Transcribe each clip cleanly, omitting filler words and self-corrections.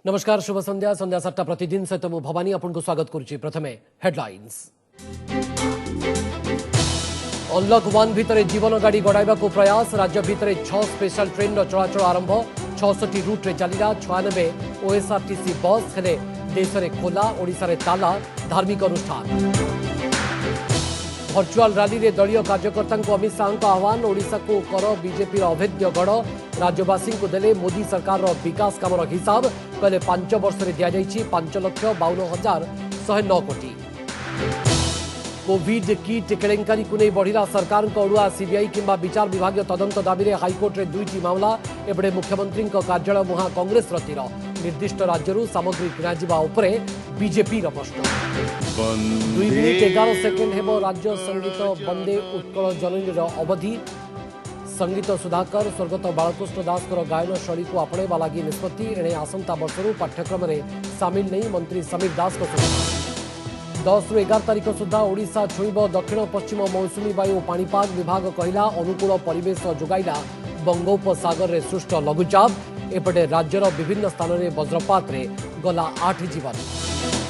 नमस्कार शुभ संध्या संध्या 7टा प्रतिदिन सहित मु भवानी आपको स्वागत करुच्ची। प्रथमे हेडलाइंस। अनलक 1 भितर जीवन गाड़ी गड़ाइबा प्रयास। राज्य भितर 6 स्पेशल ट्रेन चलाचल आरंभ। 66 रूट्रे चलिला 96 ओएसआरटीसी बस। हेले देश में खोला ओडिशा रे ताला। धार्मिक अनुष्ठान। भर्चुआल रैली रे दलीय कार्यकर्ता अमित शाह आह्वान। ओडिशा को कर बीजेपी अभेद्य गढ़। राज्यवासी को देले मोदी सरकार विकास काम हिसाब। कहले 5 वर्ष में दि जाइए 5,52,109 कोटी। कोविड किट केलेंकारी को नहीं बढ़िला सरकार अड़ुआ। सीबीआई किंबा विचार विभाग तदंत दाबी में हाइकोर्ट रे 2टी मामला। एबडे मुख्यमंत्री कार्यालय मुहा कांग्रेस तीर। निर्दिष्ट राज्य सामग्री किणाजिबा उपरे बीजेपी प्रश्न। 2 मिनिट 11 सेकेंड हेबो राज्य संगीत वंदे उत्कल जननी अवधि। संगीत सुधाकर स्वर्गत बालकृष्ण दास गायन शैली को आपणेबा लगी निष्पत्ति। एणे आसंता वर्षरू पाठ्यक्रम में सामिल नहीं मंत्री समीर दास को सूचना। 10 ରୁ 11 तारीख सुधा ओडिशा छुईब दक्षिण पश्चिम मौसुमी वायु। पाणीपाग विभाग कहला अनुकूल परिवेश जोगाइला बंगोपसागर रे सृष्ट लघुचाप। एपटे राज्यर विभिन्न स्थान में वज्रपात रे गला 8 जीवन।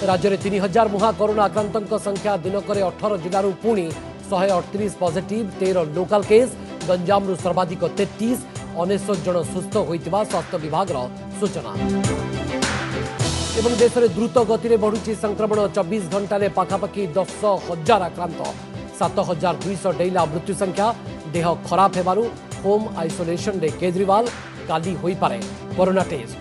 राज्य में 3000 मुहा कोरोना आक्रांतों संख्या दिनक 18 जिलू पुणी 138 पॉजिटिव 13 लोकल केस। गंजाम सर्वाधिक 33 19 जन सुस्थ होइतिबा स्वास्थ्य विभाग सूचना। एवं देश में द्रुत गति में बढ़ुची संक्रमण। 24 घंटा पाखापाखि 10,000 आक्रांत। 7,200 डेला मृत्यु संख्या। देह खराब हेबारु होम आइसोलेशन रे केजरीवाल। काली होई पारे कोरोना टेस्ट।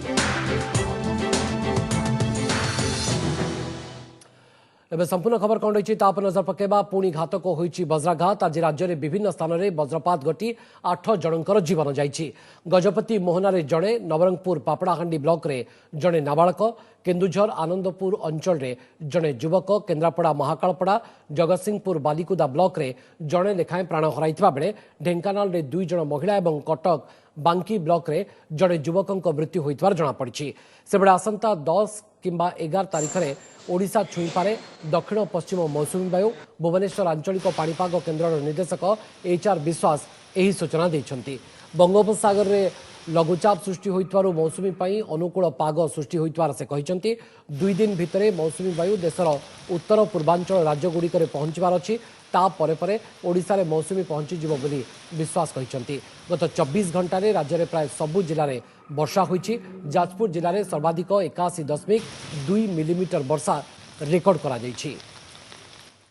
एवं संपूर्ण खबर कौन रही नजर पकेबा। पुणी घातक होइची वज्राघात। आज राज्य में विभिन्न स्थान में वज्रपात घटी 8 जनकर जीवन जाइछि। गजपति मोहनारे जड़े, नवरंगपुर पापड़ाहांडी ब्लॉक रे जड़े नाबालक, केन्दुझर आनंदपुर अंचल रे जड़े युवक, केन्द्रापड़ा महाकालपड़ा, जगतसिंहपुर बालिकुदा ब्लॉक रे जड़े लेखाएं प्राण हराइथिबा बेले ढेंकानाल रे 2 जन महिला और कटक बांकी ब्लॉक रे जड़े युवक मृत्यु होइथिबार जଣା पड़िछि। सेबडे आसंता 10 किंबा 11 तारीख में ओडिशा छुई पारे दक्षिण पश्चिम मौसुमी वायु। भुवनेश्वर आंचलिक पाणीपाग केन्द्र निर्देशक HR विश्वास यही सूचना देइछन्ति। बंगोपसागर रे लघुचाप सृष्टि होइतवारु मौसुमी पाई अनुकूल पाग सृष्टि होइतवार से कहिसन्ति। 2 दिन भितरे मौसुमी वायु देशर उत्तर पूर्वांचल राज्यगुड़िक पहुंचबार अछि। ता परे परे ओडिशा रे मौसुमी पहुंची जिवो बोली विश्वास कहिसन्ति। गत 24 घंटा रे राज्य रे प्राय सबु जिल्ला रे वर्षा होइछि। जाजपुर जिल्ला रे सर्वाधिक 81.2 मिलीमीटर वर्षा रिकॉर्ड करा जाइछि।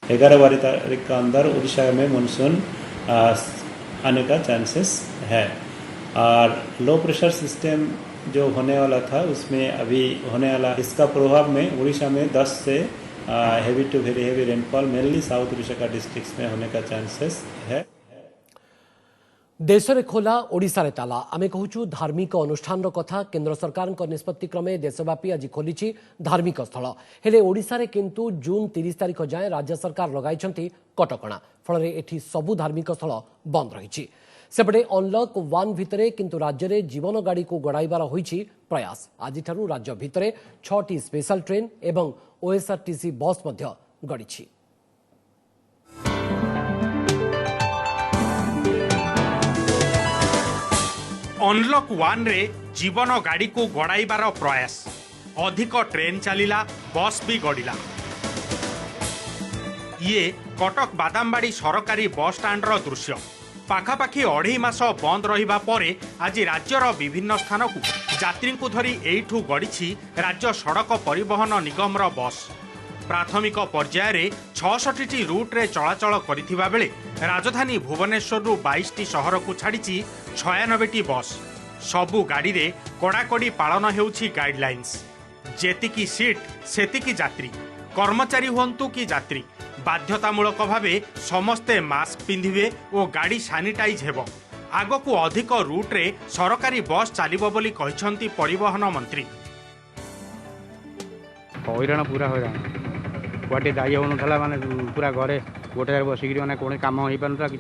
11-12 तारीख का अंदर उड़ीसा में मानसून आने का चांसेस है। और लो प्रेशर सिस्टम जो होने वाला था उसमें अभी होने वाला इसका प्रभाव में उड़ीसा में 10 से heavy to very heavy rainfall mainly south Orissa का डिस्ट्रिक्ट्स में होने का चांसेस है। देश में खोला ओडिशा रे ताला। आमे कहूछु धार्मिक अनुष्ठान कथा। केंद्र सरकार निष्पत्ति क्रमे देशव्यापी आज खोली धार्मिक स्थल। हेले ओडिशा रे किंतु जून 30 तारीख जाए राज्य सरकार लगाई कटकणा। फल एठी सबु धार्मिक स्थल बंद रही। सेपटे अनलक 1 भितरे किंतु राज्य में जीवन गाड़ी को गड़ाइबार होइछि प्रयास। आज राज्य भितरे 6टी स्पेशल ट्रेन एवं ओएसआरटीसी बस मध्य गड़िछि। अनलक 1 रे जीवन गाड़ी को गड़ाइबार प्रयास। अधिक ट्रेन चलिला, बस भी गड़िला। ये कटक बादामबाड़ी सरकारी बस स्टाण्ड रो दृश्य। पाखापाखि 2.5 मास बंद रहिबा परे आज राज्यर विभिन्न स्थान को यात्री को धरी एठू गड़िछि राज्य सड़क परिवहन निगम रो बस। प्राथमिक पर्याय रे 66टी रूट रे चलाचल करिथिबा बेले राजधानी भुवनेश्वर रु 22टी शहर को छाड़िछि 96टी बस। सबु गाड़ी रे कड़ाकड़ी पालन हेउछि गाइडलाइंस। जेतिकी सीट सेतिकी यात्री, कर्मचारी हुंतु कि यात्री बाध्यतामूलक भावे समस्ते मास्क पिंधिबे और गाड़ी सानिटाइज हेबो। आगकू अधिक रूट रे सरकारी बस चलिबो बोली कहिसंती परिवहन मंत्री। हैरान पूरा हैरान गोटे जाई होनुला माने पूरा घरे गोटे बसिक मैंने कौन कम हो पारा कि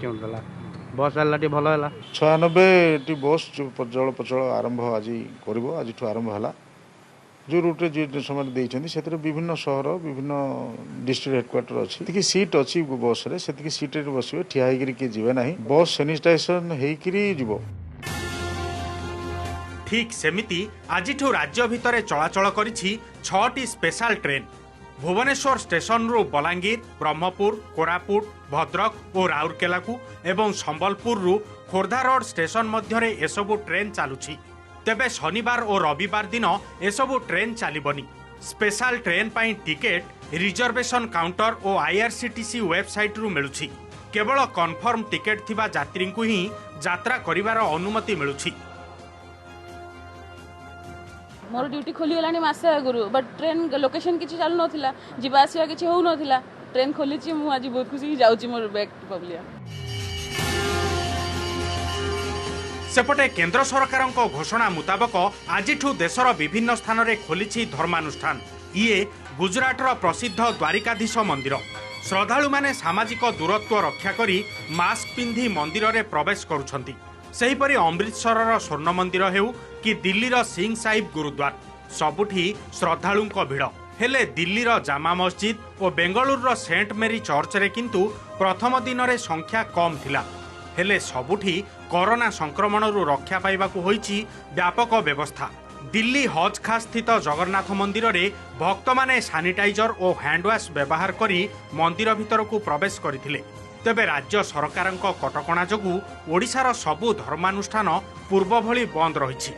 बस आला भल है 96टी बस जल प्रचल आरंभ आज कर आज आरंभ है। जो रूट्रे जो समय देते से विभिन्न सहर विभिन्न डिस्ट्रिक्ट हेडक्वार्टर अच्छी सीट अच्छी बस से सीट बस ठिया किए जी ना बस सानिटाइजेशन होकर जीव। ठीक सेमिति आजिठु राज्य भितरे चलाचल करिछि 6टी स्पेशल ट्रेन। भुवनेश्वर स्टेशन रु बलांगीर, ब्रह्मपुर, कोरापुट, भद्रक और राउरकेला को एवं संबलपुर रु खोर्धा रोड स्टेशन मध्यरे एसबु ट्रेन चालुछि। तेबे शनिवार और रविवार दिन एसबु ट्रेन चलिबनी। स्पेशल ट्रेन पाई टिकेट रिजर्वेशन काउंटर और आईआरसीटीसी वेबसाइट रु मिलुछि। केवल कन्फर्म टिकेट थिबा यात्री को ही यात्रा करिवार अनुमति मिलुछि। मोर ड्यूटी खोली गलानी मासे आगुरु बट ट्रेन लोकेशन किछि चालू नथिला, जिबा आसिया किछि होउ नथिला। ट्रेन खोलिछि, मु आज बहुत खुशी जाउछि मोर बैक टू पब्लिया। सेपटे केंद्र सरकार घोषणा मुताबक आजिठु देशर विभिन्न स्थान में खोली धर्मानुष्ठान। ये गुजराटर प्रसिद्ध द्वारिकाधीश मंदिर। श्रद्धालु माने सामाजिक दूरत्व रक्षा करी मास्क पिंधि मंदिर रे प्रवेश करुछंती। सेहीपरि अमृतसर स्वर्ण मंदिर हेउ कि दिल्लीर सिंह साहिब गुरुद्वार सबुठी श्रद्धालुंक भिड़। हेले दिल्लीर जामा मस्जिद और बेंगलुरुर सेंट मेरी चर्च रे किंतु प्रथम दिन रे संख्या कम थिला। हेले सबुठी कोरोना संक्रमण रक्षा पाइबाकु होईची व्यापक व्यवस्था। दिल्ली हज खास स्थित जगन्नाथ मंदिर रे भक्त माने सैनिटाइजर और हैंडवाश व्यवहार करी मंदिर भितर को प्रवेश करथिले। तेबे राज्य सरकारक कटकणा जोगु ओडिशार सबु धर्मानुष्ठान पूर्व भली बंद रहिछि।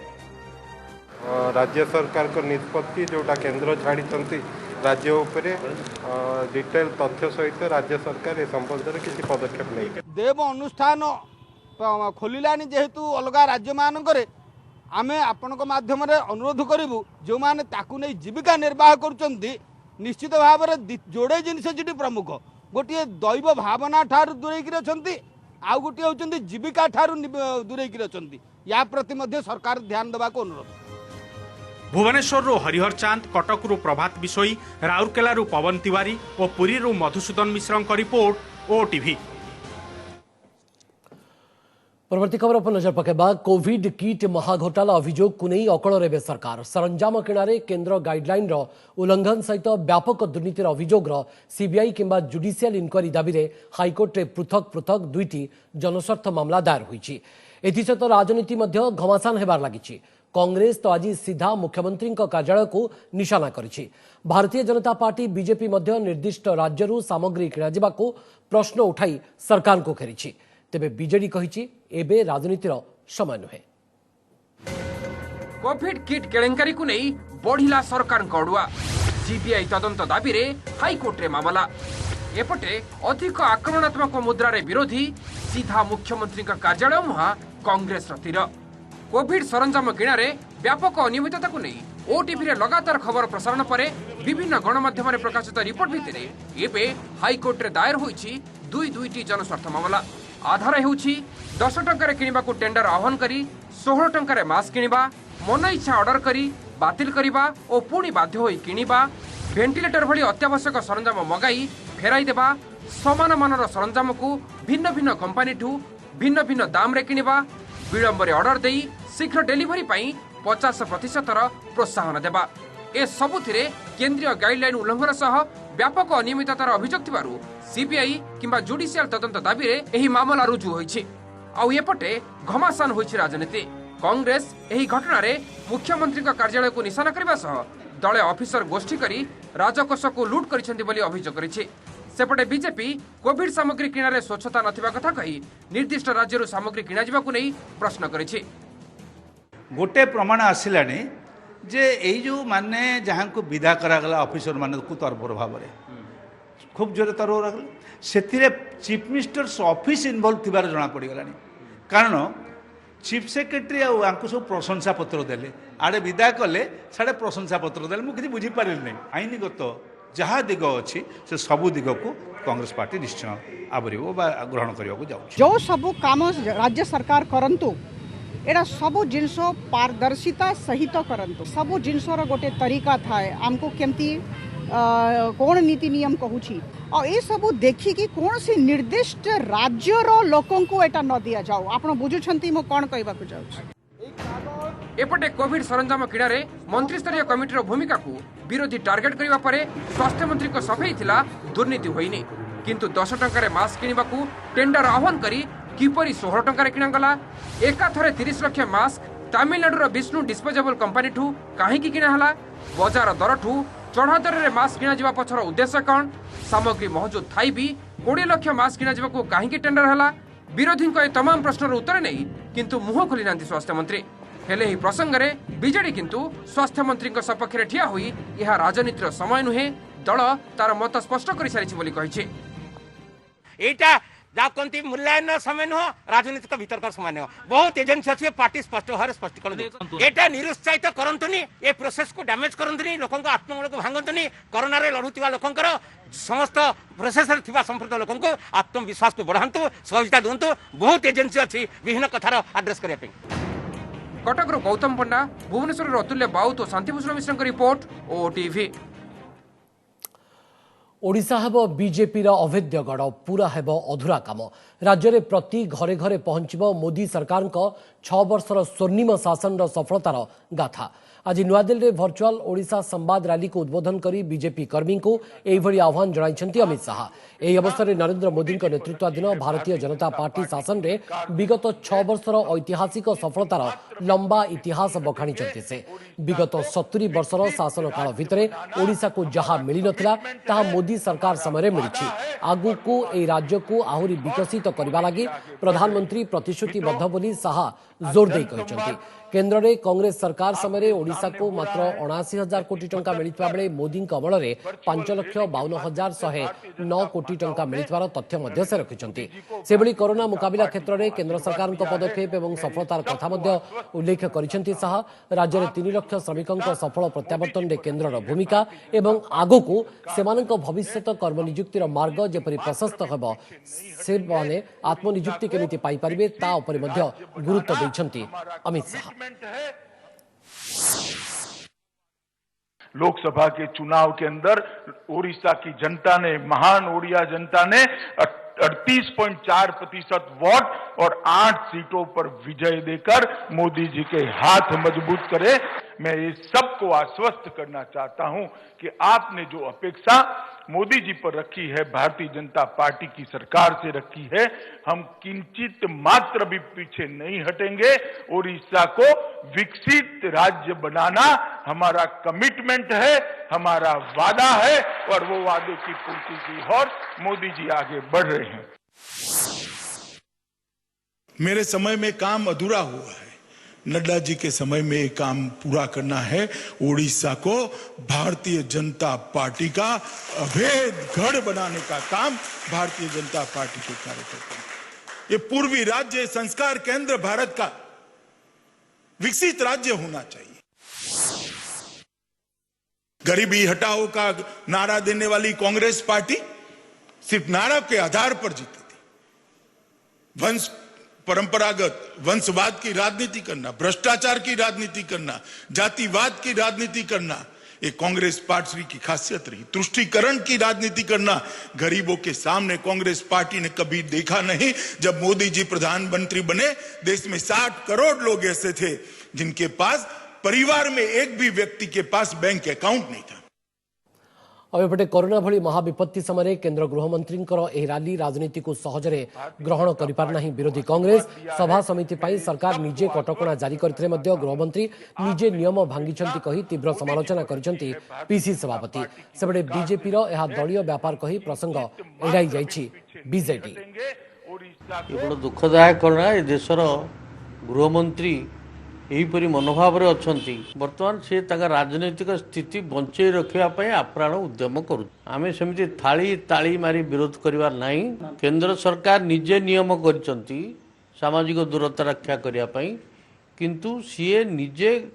राज्य सरकार को निष्पत्ति जोटा केंद्र छाड़ी राज्य उपरे डिटेल तथ्य सहित राज्य सरकार ए संबंध में किसी पदक्षेप नहीं। देव अनुष्ठान खोलिलानी जेहेतु अलग राज्य मानकरे आमे आपनक माध्यम रे अनुरोध करिवु जो माने ताकु नै जीविका निर्वाह करूचंती निश्चित भाव में जोड़े जिनिस जेटी प्रमुख गोटे दैव भावना ठार दूरेकी अछंती आउ गोटे होचंती जीविका ठार दूरेकी अछंती। या प्रति मध्य सरकार ध्यान देबा को अनुरोध। भुवनेश्वर हरिहर चांद, कटक प्रभात बिशोई, राउरकेला पवन तिवारी और पुरी मधुसूदन मिश्र रिपोर्ट ओटीवी। परवर्ती खबर पर नजर पकेबा। कोविड किट महाघोटाला अभियोग को नहीं अकल रे सरकार। सरंजाम किणारे केंद्र गाइडलाइन रो उल्लंघन सहित व्यापक दुर्नीतिर अभियोग सीबीआई किंबा जुडिशियल इनक्वारी दाबी रे हाईकोर्ट रे पृथक पृथक 2टी जनस्वार्थ मामला दायर होईछि। एथिसहित राजनीति मध्य घमासान हेबार लागिछि। कांग्रेस तो आज सीधा मुख्यमंत्री कार्यालय को निशाना करिछि। भारतीय जनता पार्टी बीजेपी मध्य निर्दिष्ट राज्यरू सामग्री किणाजिबा को प्रश्न उठाई सरकार को घेरिछि। तेबे बीजेडी कहिछि एबे राजनीतिर समय नुहे। कोविड किट केलेंकारी को नहीं बढ़िला सरकार अड़ुआ। सीबीआई तदंत दाबी रे हाईकोर्ट रे मामला। एपटे अधिक आक्रमणात्मक मुद्रारे विरोधी सीधा मुख्यमंत्री कार्यालय मुहा कांग्रेस तीर। कोविड सरंजाम किणारे व्यापक अनियमितता को नहीं ओटीवी रे लगातार खबर प्रसारण पर विभिन्न गणमाध्यम रे प्रकाशित रिपोर्ट भितरे एबे हाईकोर्ट रे दायर होईछि 2टी जनस्वार्थ मामला। आधार होउछि 10 टंका किनिबा को टेंडर आह्वान करी 16 टंका मास्क किनिबा, मन इच्छा ऑर्डर करी बातिल करिबा और पुणी बाध्य होई किनिबा, वेंटिलेटर भली अत्यावश्यक सरंजाम मगाई फेराई देबा, समान मानर सरंजाम को भिन्न भिन्न कंपनी ठू भिन्न भिन्न दाम रे किनिबा, विलंबरे ऑर्डर देई शीघ्र डेलीवरी पाई 50% प्रोत्साहन देबा। ए सबुथिरे केंद्रीय गाइडलाइन उल्लंघन सह व्यापक अनियमिततार अभियोग थिबारु सीबीआई किंबा जुडिशियल तदंत दाबी रे एही मामला रुजु होईछि। आउ एपटे घमासान होईछि राजनीति। कांग्रेस एही घटना रे मुख्यमंत्री कार्यालय को निशाना करबा सह दले ऑफिसर गोष्ठी करी राजकोष को लूट करिसेंति बोली अभियोग करिछि। सेपटे बीजेपी कोविड सामग्री किणारे स्वच्छता नथिबा कथा कही निर्दिष्ट राज्यरू सामग्री किणा जिबाकू नै प्रश्न करिछि। गोटे प्रमाण आसिलानी जे एई जो माने जहां को विदा करागला ऑफिसर माने को तरफर भाव में खूब जोरे तरफ रखले सेथिरे चीफ मिनिस्टर्स ऑफिस इन्वॉल्व थिबार जना पड़ी गलानी। कारण चीफ सेक्रेटरी आंकु सब प्रशंसा पत्र देले आड़े विदा कले साड़े प्रशंसा पत्र देले। मुझे बुझी पारे नहीं आईनगत जहाँ दिग अच्छी से सबू दिग को कांग्रेस पार्टी निश्चय आवरी ग्रहण करने को जाऊँ। जो सब काम राज्य सरकार करंतु एरा सबू जिनस पारदर्शिता सहित करंतु। सबू जिनसर गोटे तरीका थाए आमको केमती कौन नीति नियम कहूँ और ये सब देखिकी कौन सी निर्दिष्ट राज्यर लोकों को एटा न दिया जाऊ। आप बुझुछंती मो कौन कहबा को जाऊ। एपटे कोविड सरंजाम किणारे मंत्री स्तरीय कमिटीर भूमिका को विरोधी टार्गेट करबा परे स्वास्थ्य मंत्री को सफेई थिला दुर्नीति होइनी। किंतु 10 टंका मास्क किनिबाकू टेंडर आह्वान करी किपरि 16 टंका किणागला एका थरे 30 लाख मास्क तामिलनाडुर विष्णु डिस्पोजेबल कंपनी ठू कहीं किणा हला बाजार दर ठू चढ़ा दर में मास्क किणा जिबा पछर उद्देश्य कौन सामग्री मौजूद थाई भी 20 लाख मास्क किणा जिबा को कहीं टेंडर हला विरोधी को तमाम प्रश्नर उत्तर नहीं किंतु मुह खोली नांती स्वास्थ्य मंत्री हेले ही प्रसंग में बीजेडी किंतु स्वास्थ्य मंत्री सपक्ष में ठिया हुई यह राजनीतिर समय नुहे दल तार मत स्पष्ट कर सारी जहाँ कहती मूल्यांकन समय नुह राजनीतिक भीतर समय नुह बहुत एजेंसी अच्छे पार्टी स्पष्ट भाव स्पष्टीकरण यहाँ निरुत्साहित करतुनि ये प्रोसेस को डैमेज करतुनि लोक आत्मबल को भांगतुनि कोरोना लड़ुवा लोकर समस्त प्रोसेस संप्रत लोक आत्मविश्वास को बढ़ातु सहजता दिंतु बहुत एजेंसी अच्छी विभिन्न कथार आड्रेस करने कटक गौतम पंडा भुवनेश्वर अतुल्य बाउत और शांतिभूषण मिश्र रिपोर्ट ओटीवी ओडिशा हेब बीजेपी अभेद्य गढ़ पूरा हेब अधूरा काम राज्य में प्रति घरे घरे पहुंचब मोदी सरकार 6 वर्षर स्वर्णिम शासन सफलतार गाथा आज नुआदिल्ली भर्चुआल ओडिशा संवाद रैली को उद्बोधन कर बीजेपी कर्मी को यह आह्वान जनाइछन्ति अमित शाह यह अवसर में नरेंद्र मोदी नेतृत्वाधीन भारतीय जनता पार्टी शासन में विगत 6 वर्षर ऐतिहासिक सफलतार लंबा इतिहास बखाणी से विगत 70 वर्षर शासन काल भितर ओडिशा को जहाँ मिल नथिला ताहा मोदी सरकार समय मिली आगु को ए राज्य को आहुरी विकसित करने लगी प्रधानमंत्री प्रतिश्रुतिबद्ध बोली शाह जोर दे कहते केन्द्र में कांग्रेस सरकार समय ओडिशा को मात्र 79,000 कोटी टंका मिलता बेले मोदी अमल में 5,52,109 कोटी टंका मिलतार तथ्य से रखिंट से कोरोना मुकाबला क्षेत्र में केन्द्र सरकार पदक्षेप और सफलतार कथा उल्लेख कर शाह राज्य में 3 लाख श्रमिकों सफल प्रत्यावर्तन में केन्द्र भूमिका और आगो को भविष्य कर्मनिजुक्तिर मार्ग जेपरी प्रशस्त होब से आत्मनिजुक्ति केमिति पाई परिबे ता उपरे मध्य गुरुत्व दैछन्ति अमित शाह। लोकसभा के चुनाव के अंदर ओडिशा की जनता ने महान ओडिया जनता ने 38.4% वोट और 8 सीटों पर विजय देकर मोदी जी के हाथ मजबूत करे। मैं ये सबको आश्वस्त करना चाहता हूं कि आपने जो अपेक्षा मोदी जी पर रखी है, भारतीय जनता पार्टी की सरकार से रखी है, हम किंचित मात्र भी पीछे नहीं हटेंगे। ओडिशा को विकसित राज्य बनाना हमारा कमिटमेंट है, हमारा वादा है और वो वादे की पूर्ति की ओर मोदी जी आगे बढ़ रहे हैं। मेरे समय में काम अधूरा हुआ है, नड्डा जी के समय में ये काम पूरा करना है। ओडिशा को भारतीय जनता पार्टी का अभेद गढ़ बनाने का काम भारतीय जनता पार्टी के कार्यकर्ता हैं। ये पूर्वी राज्य संस्कार केंद्र भारत का विकसित राज्य होना चाहिए। गरीबी हटाओ का नारा देने वाली कांग्रेस पार्टी सिर्फ नारा के आधार पर जीती थी। परंपरागत वंशवाद की राजनीति करना, भ्रष्टाचार की राजनीति करना, जातिवाद की राजनीति करना, ये कांग्रेस पार्टी की खासियत रही। तुष्टीकरण की राजनीति करना गरीबों के सामने कांग्रेस पार्टी ने कभी देखा नहीं। जब मोदी जी प्रधानमंत्री बने, देश में 60 करोड़ लोग ऐसे थे जिनके पास परिवार में एक भी व्यक्ति के पास बैंक अकाउंट नहीं था। अबेपटे कोरोना भली महाविपत्ति समय केन्द्र गृहमंत्री रैली राजनीति को सहजरे ग्रहण करिपार विरोधी कांग्रेस सभा समिति पर सरकार निजे कटकणा जारी करते गृहमंत्री निजे नियम भांगिछंती कही तीव्र समालोचना करिसेंती पीसीसी सभापति सेबडे बीजेपी यह दलीय व्यापार कही प्रसंग एड़ाई जाइछि बीजेडी। बड़ दुखदायक घटना देशर गृहमंत्री यहीपरी मनोभाव अच्छी बर्तमान से राजनैतिक स्थिति बंचे रखापी आप्राण उद्यम करूँ। आम सेमती थाली ताली मारी विरोध करिवार नहीं। केंद्र सरकार निजे नियम करिसंती सामाजिक दूरता रक्षा करने किंतु सीए निजे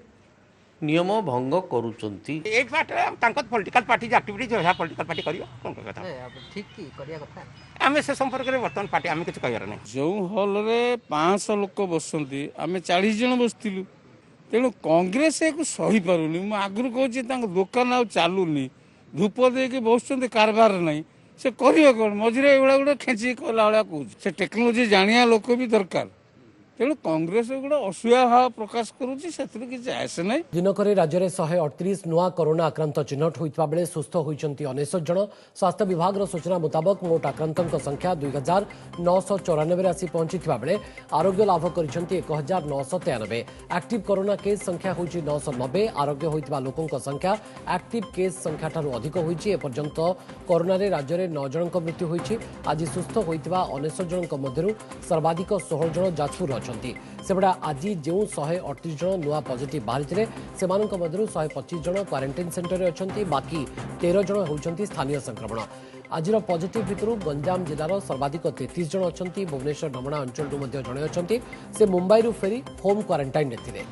नियम भंग करूचंती। Political party activity political party ठीक कथा आम से संपर्क में बर्तमान पार्टी आम किसी कह ना जो हल रे 500 लोक बसती आम 40 जन बसलु तेणु कांग्रेस एक सही पारुनी। मु आगु कहूँ दुकान आ चलुनी धूप देके बस कारबार नहीं से कर मझे एगुड़ा गोटे खेची कला भाया कह टेक्नोलोजी जानिया लोक भी दरकार तेणु कांग्रेस गोटे असुया भाव प्रकाश करुच्ची से आसे ना। दिनक राज्य में 138 नुआ कोरोना आक्रांत चिन्हट होता बेले सुस्थ होती 19 जन। स्वास्थ्य विभाग सूचना मुताबक मोट आक्रांतों संख्या 2994 आसी पहुंची बेले आरोग्य लाभ कर 1993। एक्टिव कोरोना केस संख्या होची 990। आरोग्य होता लोकों संख्या एक्टिव केस संख्या ठारू अधिक होती। एपर्यंत कोरोना राज्य में 9 जन मृत्यु होती। आज सुस्थ होता 19 जन मध्य सर्वाधिक 16 जन जाजपुर अच्छा सेबड़ा आज जो 138 जन नुआ पॉजिटिव बाहरी से 125 जन क्वारंटाइन सेंटर अच्छा। बाकी 13 जन होती स्थानीय संक्रमण। आज पॉजिटिव भितर गंजाम जिलार सर्वाधिक 33 जन अच्छा। भुवनेश्वर ढमणा अंचल जड़े अच्छा से मुंबई फेरी होम क्वारंटाइन थे।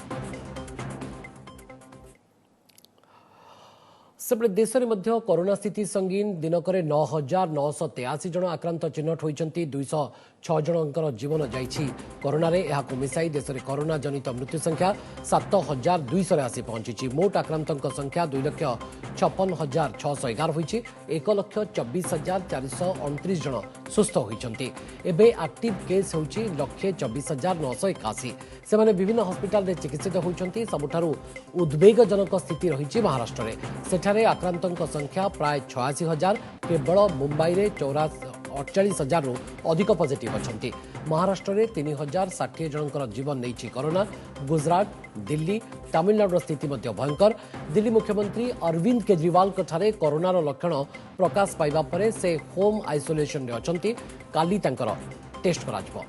सेपटे देश में कोरोना स्थिति संगीन। दिनक 9,983 जन आक्रांत चिन्हट होती। 206 जनकर जीवन जाइछि कोरोना रे। यहां मिसाई देश में कोरोना जनित मृत्यु संख्या 7,200 आसी पहुंची। मोट आक्रांतों संख्या 2,56,611 होती। 1,24,429 जन सुस्थ होती। एबे एक्टिव केस होची 1,24,981। से विभिन्न हस्पिटाल रे चिकित्सित होती। सबुठारु उद्वेगजनक स्थिति रही महाराष्ट्र में। सेठारे आक्रांतों संख्या प्राय 86,000। केवल मुंबई में 48,000 रु अधिक पॉजिटिव अच्छा। महाराष्ट्र में 3,060 जनकर जीवन नहीं कोरोना। गुजरात, दिल्ली, तमिलनाडु स्थिति भयंकर। दिल्ली मुख्यमंत्री अरविंद केजरीवाल कोरोनार लक्षण प्रकाश पाइबा परे से होम आइसोलेशन रे अछंती। काली तांकर टेस्ट कराजिबो।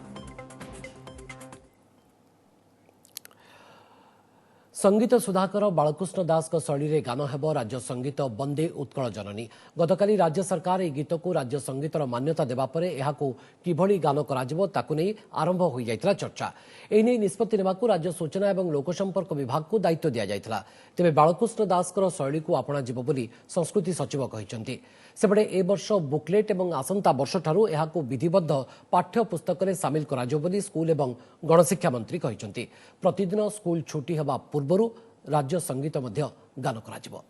संगीत सुधाकर बालकृष्ण दास शैली रे गान हेबो राज्य संगीत बंदे उत्कल जननी। गतकाली राज्य सरकार यह गीत को राज्य संगीतर मान्यता देबा परे एहाकू किभली गान कराजिबो ताकू नै आरंभ होई जायतिला चर्चा। एने निष्पत्ति नेबाकू राज्य सूचना एवं लोकसंपर्क विभाग को दायित्व दिया जायतिला। तेबे बालकृष्ण दास शैली को आपणा जीव बोली संस्कृति सचिव कहिसंती। सेपटे ए वर्ष बुकलेट एवं आसंता वर्ष ठारू एहाकू विधिबद्ध पाठ्य पुस्तक रे शामिल कराजिबो बोली स्कूल एवं गणशिक्षा मंत्री कहिसंती। प्रतिदिन स्कूल छुट्टी हेबा पूर्वरु राज्य संगीत मध्य गान कराजिबो।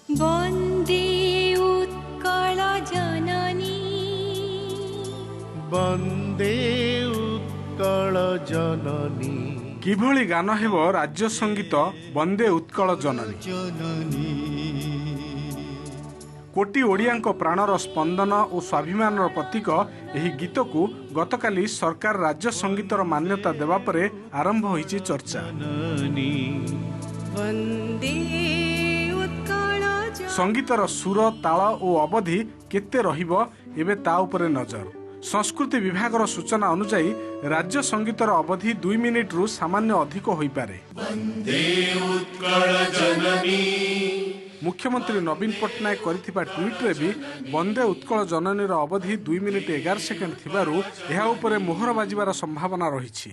वन्दे उत्कल जननी वन्दे उत्कल जननी। किभली गान हेबो राज्य संगीत वन्दे उत्कल जननी। कोटी ओडियांक प्राणर स्पंदन और स्वाभिमानर प्रतीक एही गीत को गतकाली सरकार राज्य संगीतर मान्यता देवा परे आरंभ होईची चर्चा। संगीतर सुर ताल और अवधि केते रहिबो एबे ता उपरे नजर। संस्कृति विभागर सूचना अनुसार राज्य संगीतर अवधि 2 मिनिट रु सामान्य अधिक होई पारे। मुख्यमंत्री नवीन पट्टनायक करिथिबा ट्वीट रे भी वंदे उत्कल जननीर अवधि 2 मिनिट 11 सेकेंड थिबारु एहा उपरे मोहर बाजिबार संभावना रहिछि।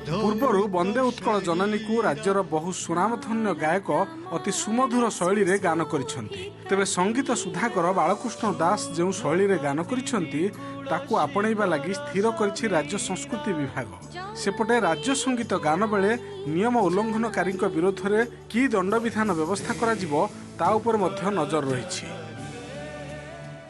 पूर्वरु वंदे उत्कल जननी को राज्यर बहु सुनामधन्य गायक अति सुमधुर शैली रे गान करिसंती। तेबे संगीत सुधाकर बालकृष्ण दास जो शैली रे गान करिसंती ताकू आपणैबा लागि स्थिर करिछि राज्य संस्कृति विभाग। सेपटे राज्य संगीत गान बेले नियम उल्लंघनकारी विरोध में कि दंड विधान व्यवस्था करा जिवो ता उपर मध्य नजर रहिछि।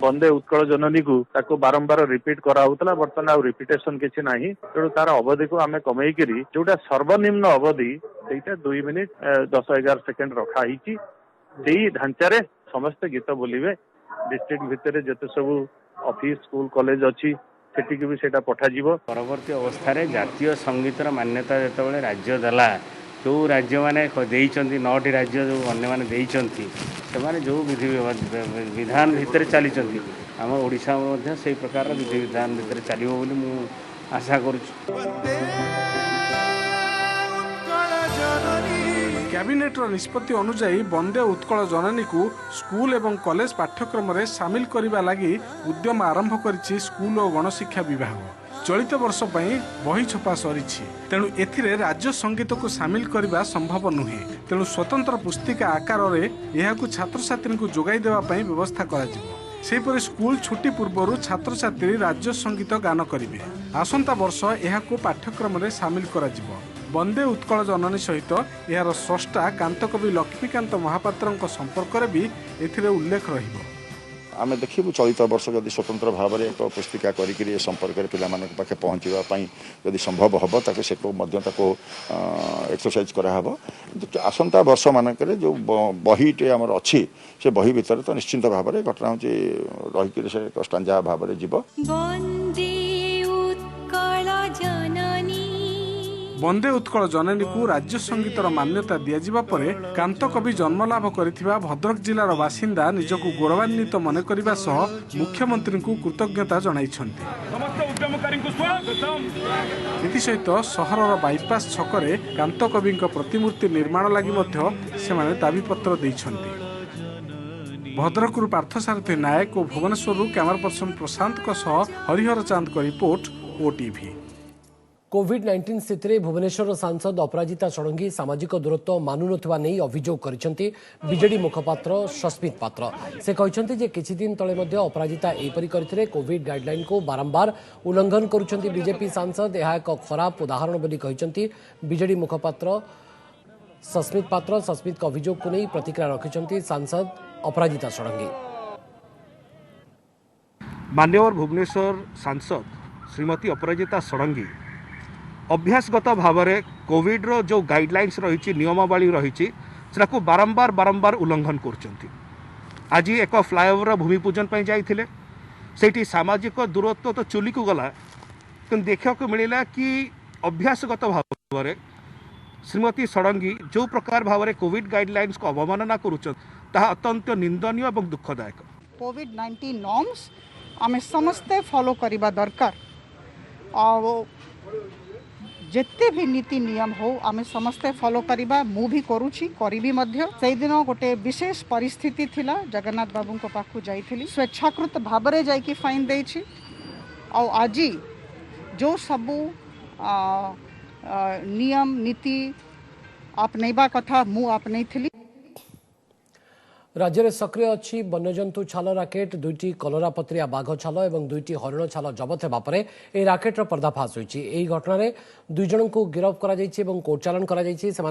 वंदे उत्कल जननी को ताको बारंबार रिपीट करा होतला। बर्तमान आ रिपीटेशन किछि नाही। तेणु तार अवधि को आमे कमई करी जोटा सर्वनिम्न अवधि सेटा 2 मिनिट 10-11 सेकेंड रखा हिची। सेही ढांचारे समस्त गीत बोलिबे। डिस्ट्रिक्ट भितरे जते सब ऑफिस स्कूल कॉलेज अछि सेठी भी सेटा पठा जीवो। परवर्ती अवस्था रे जातीय संगीतर मान्यता जेतेबेले राज्य देला जो राज्य माने देइचंती 9टी राज्य जो अन्य माने देइचंती से माने जो विधि विधान भितर चली चंती हम ओडिशा में मध्य से प्रकार विधि विधान भितर चलिबो बोली मु आशा करू। कैबिनेट निष्पत्ति अनुसार वंदे उत्कल जननी को स्कूल एवं कॉलेज पाठ्यक्रम रे शामिल करने लगी उद्यम आरंभ करिछि स्कूल और गणशिक्षा विभाग। चलित वर्ष पई बही छपा सरीछि। तेणु एथिरे राज्य संगीत को शामिल करने संभव नुहे। तेणु स्वतंत्र पुस्तिका आकार रे एहाकु छात्र छात्री को जोगाई देवा पई व्यवस्था करा जिवो। सेपरि स्कूल छुट्टी पूर्व छात्र छात्री राज्य संगीत गान करिवे। आसंता वर्ष एहाकु पाठ्यक्रम रे शामिल करा जिवो। वंदे उत्कल जननी सहित यार स्रष्टा कांतकवि लक्ष्मीकांत महापात्र संपर्क भी एथिरे उल्लेख रहिबो। आम देखू चलित वर्ष जदि स्वतंत्र भाव में एक पुस्तिका करी संपर्क में पिला पाखे पहुँचापी जदि संभव हम ताको एक्सरसाइज कराहब आसंता वर्ष मानक जो बहीटे आमर अच्छी से बही भितर तो निश्चिंत भाव में घटना हूँ रहीकि से एक स्टांजा भाव में जीव बंदे उत्कल जननी को राज्य संगीतर मान्यता दिया परे कांत कवि जन्मलाभ करिथिबा भद्रक जिलार बासिंदा निजको गौरवान्वित मन करने सह मुख्यमंत्री को कृतज्ञता जणाइछन्ति। सहित सहरर बाईपास छकरे कांत कवि प्रतिमूर्ति निर्माण लगी से दाबीपत्र देइछन्ति। भद्रकरू पार्थसारथी नायक और भुवनेश्वर कैमरा पर्सन प्रशांत हरिहर चांद का रिपोर्ट ओटीवी। कोविड-19 स्थिति भुवनेश्वर सांसद अपराजिता षडंगी सामाजिक दूरत्व मानु नथिबा नै अभियोग करिसेंती बीजेडी मुखपात्र सस्मित पात्र। से कहते जे किछि दिन तले मध्ये अपराजिता एपरि करथिले कोविड गाइडलाइन को बारंबार उल्लंघन करुछंती बीजेपी सांसद। यह एक खराब उदाहरण बोली कहते बीजेडी मुखपात्र सस्मित पात्र। सस्मित अभियोग को नहीं प्रतिक्रिया रखिछंती सांसद अपराजिता षडंगी। मान्यवर भुवनेश्वर सांसद श्रीमती अपराजिता षडंगी अभ्यासगत भाव में कोविड रो जो गाइडलाइंस रही नियमावली रही बारंबार बारंबार उल्लंघन कर। आज एक फ्लाईओवर भूमि पूजन जाइए से सामाजिक दूरत्व तो चुली को गला कि देखा मिलला कि अभ्यासगत भाव में श्रीमती षडंगी जो प्रकार भाव में कोविड गाइडलाइंस को अवमानना करुछन ताहा अत्यंत निंदनीय और दुखदायक। कोविड-19 नॉर्म्स आमे समस्ते फॉलो करिबा दरकार और जिते भी नीति नियम हो आमे समस्ते फॉलो करिबा मु भी करूची करिबी मध्य। से दिन गोटे विशेष परिस्थिति थिला जगन्नाथ बाबू को पाखु जाइथिली स्वेच्छाकृत भाव रे जाई की फाइन देछि और आज जो सबू नियम नीति अपनैबा कथा मु अपनै थिली। राज्य में सक्रिय अच्छी वन्यजंतु छाल राकेट दुईटी कलरापत्रिया बाघ छाल और दुईटी हरिण छाल जबत होगा पर यह राकेटर पर्दाफाश होती। घटना दुई जन को गिरफ्त कोर्ट चालाण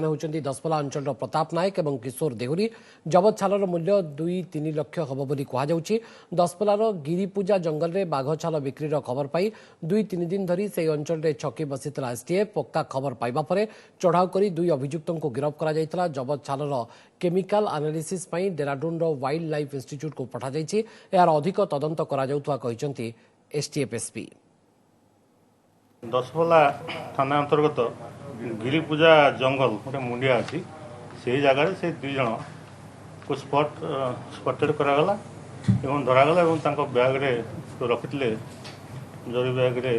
होती दसपल्ला अंचल प्रताप नायक और किशोर देहुरी। जबत छालर मूल्य 2-3 लाख हम बोली कहुच्छी। दसपल्लार गिरिपूजा जंगल में बाघ छाल बिक्री खबर पाई 2-3 दिन धरी से अंचल में छकी बसी एसटीएफ पक्का खबर पाइबा परे चढ़ाऊ कर 2 अभियुक्तों को गिरफ्त करा। जबत छालर chemical analysis Dehradun wild life institute को पठा जाइछि। यार अधिक तदंत करा जाउथवा कहिसंती एसटीएफ एसपी। दसपल्ला थाना अंतर्गत गिरिपूजा जंगल गोटे मुंडिया अच्छी से जगह से 2 जन को स्पटेड करागला एवं धरागला एवं तांको बैग रे रखिथिले जरी बैग रे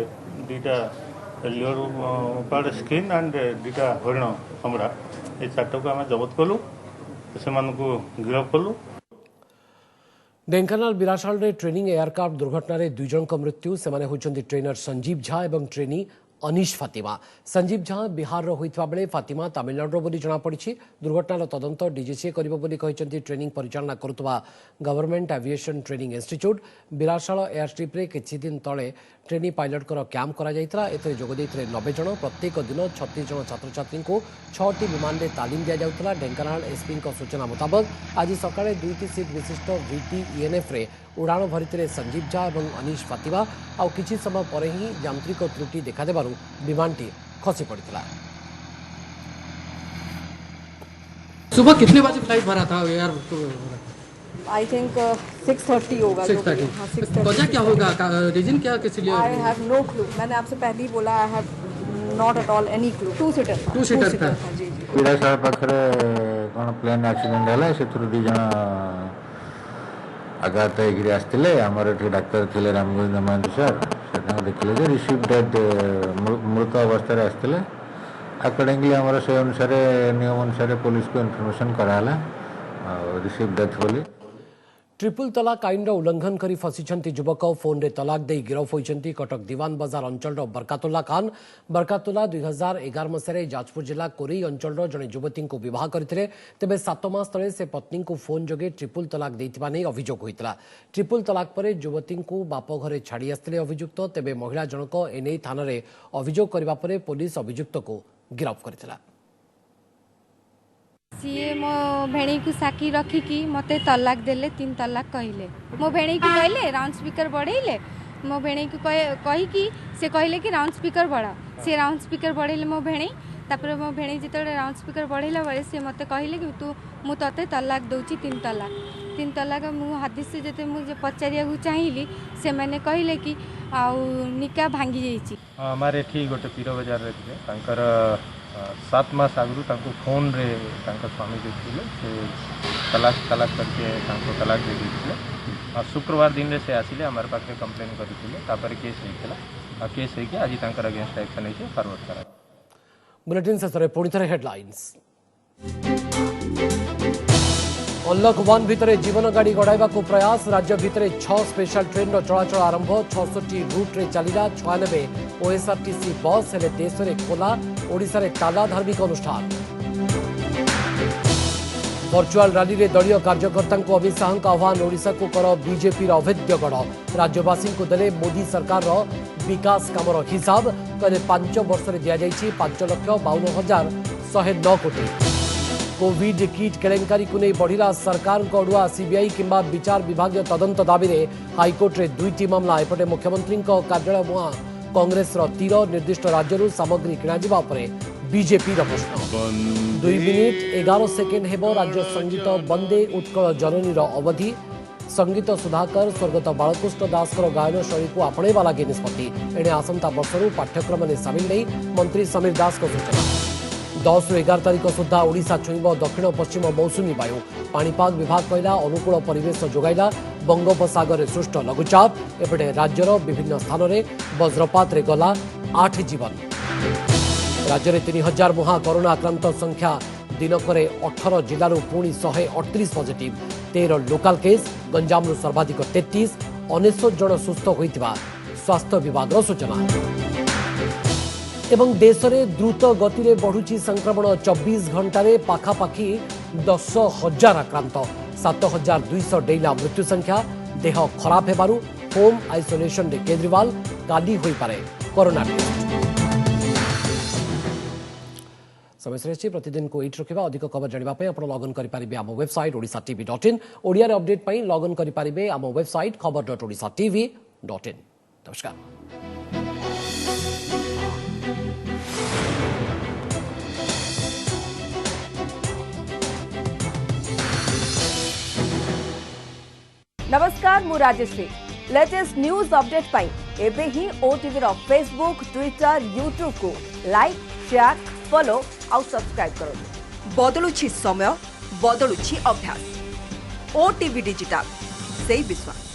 2टा लियर पार्ट स्किन एंड 2टा हरिण समरा ए 4टा को आम जबत कलु से गिरफ्त कलु। ढेंकानाल बिरासाल रे ट्रेनिंग एयरक्राफ्ट दुर्घटना रे 2 जन मृत्यु से होती ट्रेनर संजीव झा और ट्रेनी अनीश फातिमा। संजीव झा बिहार होइतबा बेले फातिमा तमिलनाडु बोली जଣାपड़ी। दुर्घटनार तदंत डीजीसीए करिबो बोली कहिसंती ट्रेनिंग परिचालना करुवा government aviation training institute. Birasal airstrip रे किछि दिन तले ट्रेनी पायलट कैंप करा जायतिला। एते जोग दैथिले 90 जन। प्रत्येक दिन 36 जन छात्र छात्री को 6टी विमान रे तालीम दिया जाउतिला। ढेंकानाल एसपी सूचना मुताबक आज सकाळे 2टी सीट विशिष्ट VT ENF रे उड़ाण भरिथिले संजीव झा और अनीश फातिमा। आउ किछि समय पर ही यांत्रिक त्रुटि देखा देबारु विमानटी खसी पड़िथिला। सुबह कितने बजे फ्लाइट भरा था यार? आई थिंक 6:30 होगा। 6:30। वजह क्या होगा? रीजन क्या किस लिए? I have no clue. मैंने आपसे पहले ही बोला I have not at all any clue. 2 seater था। जी बिरासाल पाखरे कोन प्लेन एक्सीडेंट हला से 2 जन आघात होकर आसते आमर ये डाक्तर थे रामगोविंद महांती सर से देखिले जे रिसीव डेड मृत अवस्था आसते अकॉर्डिंगली आमर से अनुसार नियम अनुसार पुलिस को इनफॉरमेशन कराला रिसीव डेथ बोली। ट्रिपल तलाक आईन उल्लंघन कर फसी युवक फोन रे तलाक दे गिरफ होती कटक दीवान बजार अंचल बरकातुल्ला खान। बरकातुल्ला 2011 मसीह जाजपुर जिला कोरेई अंचल जड़े युवती को विवाह करते तेबे 7 मास तले से पत्नी को फोन जोगे ट्रिपल तलाक देथिबा नै अभियोग होइतला। ट्रिपल तलाक पर युवती को बाप घरे छाड़ी आसते अभियुक्त। तेबे महिला जनक एने थाना रे अभियोग करबा परे पुलिस अभियुक्त को गिरफ करथिला। सीए मो भेणी को साकी रखिकी मते तलाक देले 3 तलाक कहले मो भेणी को कहले राउंड स्पीकर बढ़ेले मो भेणी को कही से कहले कि राउंड स्पीकर बढ़ा से राउंड स्पीकर बढ़ेले मो भेणी तापर मो भेणी जिते राउंड स्पीकर बढ़ेला बेले से मते कहले कि तू मु तते तलाक दउची 3 तलाक मु हादी से जते मु पचारिया को चाहिली से मैंने कहले कि आउ निका भांगी जाईची हमारे ठीक गोटे पीर बाजार रे थे तांकर 7 मास आगु तांको फोन रे तांका स्वामी देखिले से तलाक करके तांको तलाक दे दिले शुक्रवार दिन रे से आसिले हमारे पाखे कंप्लेन करथिले तापर केस हेतला केस हे के आज तांकर अगेंस्ट एक्शन हे फॉरवर्ड करा बुलेटिन से पुणी थे हेडलाइंस अनलक 1 भितर जीवन गाड़ी गड़ाइबा प्रयास राज्य भितर 6 स्पेशल ट्रेन चलाचल आरंभ 66 रूट रे चलिला 96 ओएसआरटीसी बस हेले देश में खोला ओडिशा रे ताला धार्मिक अनुष्ठान वर्चुअल रैली रे दलीय कार्यकर्ता अमित शाह का आह्वान ओडिशा को कर बीजेपी अभेद्य गढ़ राज्यवासी को देले मोदी सरकार विकास कामर हिसाब कहले 5 वर्ष में दि 5,52,109 कोटी कोविड किट केलेंकारी को नहीं बढ़िला सरकार अड़ुआ सीबीआई किंबा विचार विभाग तदंत दाबी में हाइकोर्ट रे 2टी मामला एपटे मुख्यमंत्री कार्यालय मुहां कांग्रेस तीर निर्दिष्ट राज्य सामग्री किणाजिबा बीजेपी प्रश्न 2 मिनिट 11 सेकेंड हेबो राज्य संगीत वंदे उत्कल जननी अवधि संगीत सुधाकर स्वर्गत बालकृष्ण दासकर गायन शैली को आपणेबा लगे निष्पत्ति एणे आसंता वर्षरू पाठ्यक्रम में सामिल नहीं मंत्री समीर दास को सूचना 10 ରୁ 11 तारीख सुधा ओडिशा छुईब दक्षिण पश्चिम मौसुमी वायु पाणीपाग विभाग कहला अनुकूल परिवेश जोगाइला बंगोपसागर सृष्ट लघुचाप एपटे राज्यर विभिन्न स्थान में वज्रपात रे गला 8 जीवन राज्य में 3000 मुहा कोरोना आक्रांत संख्या दिनक 18 जिलूर पुणी 138 पॉजिटिव 13 लोकाल केस गंजाम सर्वाधिक 33 19 जन सुस्थ होइतिबा स्वास्थ्य विभाग सूचना एवं देश में द्रुत गति में बढ़ुची संक्रमण 24 घंटे पाखापाखि 10,000 आक्रांत 7,200 डेला मृत्यु संख्या देह खराब हेबारु होम आइसोलेशन रे केजरीवाल काली होई पारे कोरोना टेस्ट समय प्रतिदिन को एट रखा अधिक खबर जानापी आप लगइन करेंगे आम वेबसाइट odishatv.in ओडिया अपडेट पर लगइन करेंगे आम वेबसाइट खबर.odishatv.in नमस्कार। नमस्कार मु राजश्री लेटेस्ट न्यूज अपडेट पाई एबे ही ओटीवी रो फेसबुक ट्विटर यूट्यूब को लाइक शेयर फॉलो आउ सब्सक्राइब करो बदलुछि समय बदलुछि अभ्यास ओटीवी डिजिटल से विश्वास।